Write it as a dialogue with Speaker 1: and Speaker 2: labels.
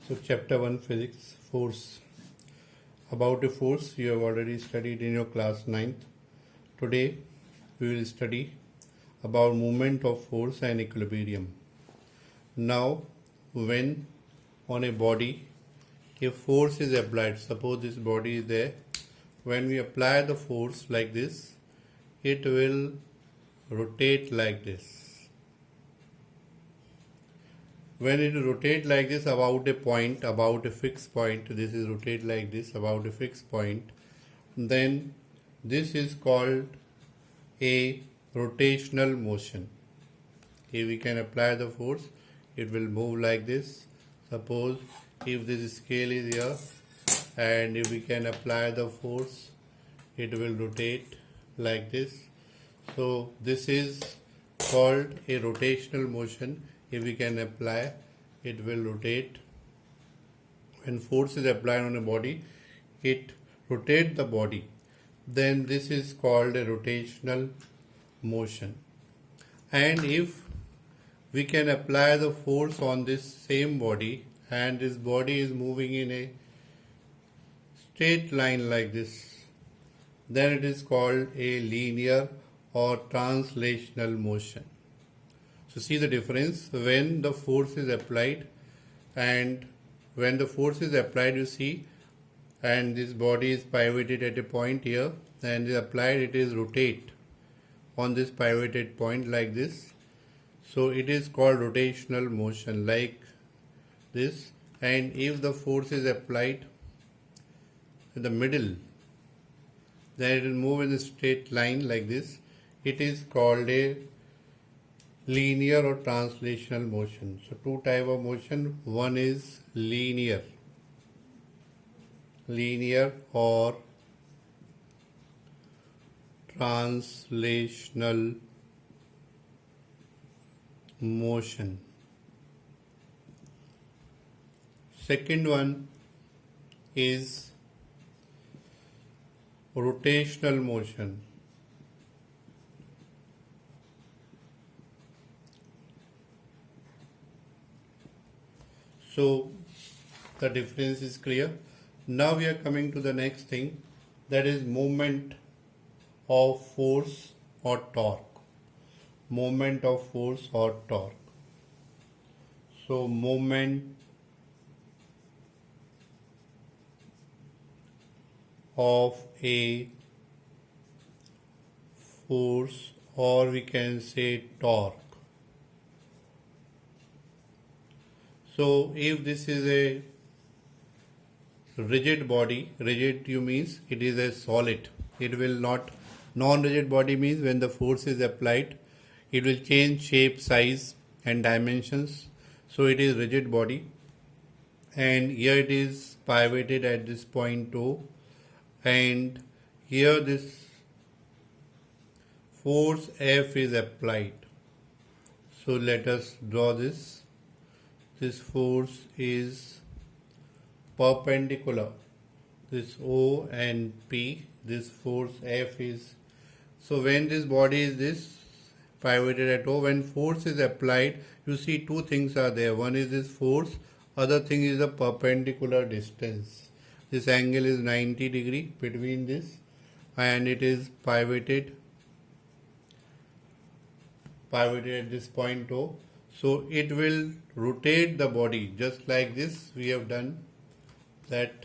Speaker 1: So chapter 1 physics, force. About a force you have already studied in your class 9th. Today we will study about movement of force and equilibrium. Now when on a body a force is applied, suppose this body is there, when we apply the force like this, it will rotate like this. When it rotates like this about a point, about a fixed point, this is rotate like this about a fixed point, then this is called a rotational motion. If we can apply the force, it will move like this. Suppose if this scale is here and if we can apply the force, it will rotate like this. So this is called a rotational motion. If we can apply, it will rotate. When force is applied on a body, it rotates the body. Then this is called a rotational motion. And if we can apply the force on this same body and this body is moving in a straight line like this, then it is called a linear or translational motion. So see the difference when the force is applied, and when the force is applied, you see, and this body is pivoted at a point here, and is applied, it is rotate on this pivoted point like this. So it is called rotational motion like this. And if the force is applied in the middle, then it will move in a straight line like this. It is called a linear or translational motion. So two type of motion. One is linear or translational motion. Second one is rotational motion. So the difference is clear. Now we are coming to the next thing, that is movement of force or torque. Movement of force or torque. So movement of a force, or we can say torque. So if this is a rigid body, rigid you means it is a solid. It will not, non-rigid body means when the force is applied, it will change shape, size and dimensions. So it is rigid body, and here it is pivoted at this point O, and here this force F is applied. So let us draw this. This force is perpendicular, this O and P, this force F is, so when this body is this pivoted at O, when force is applied, you see two things are there. One is this force, other thing is the perpendicular distance. This angle is 90 degree between this, and it is pivoted at this point O. So it will rotate the body just like this we have done, that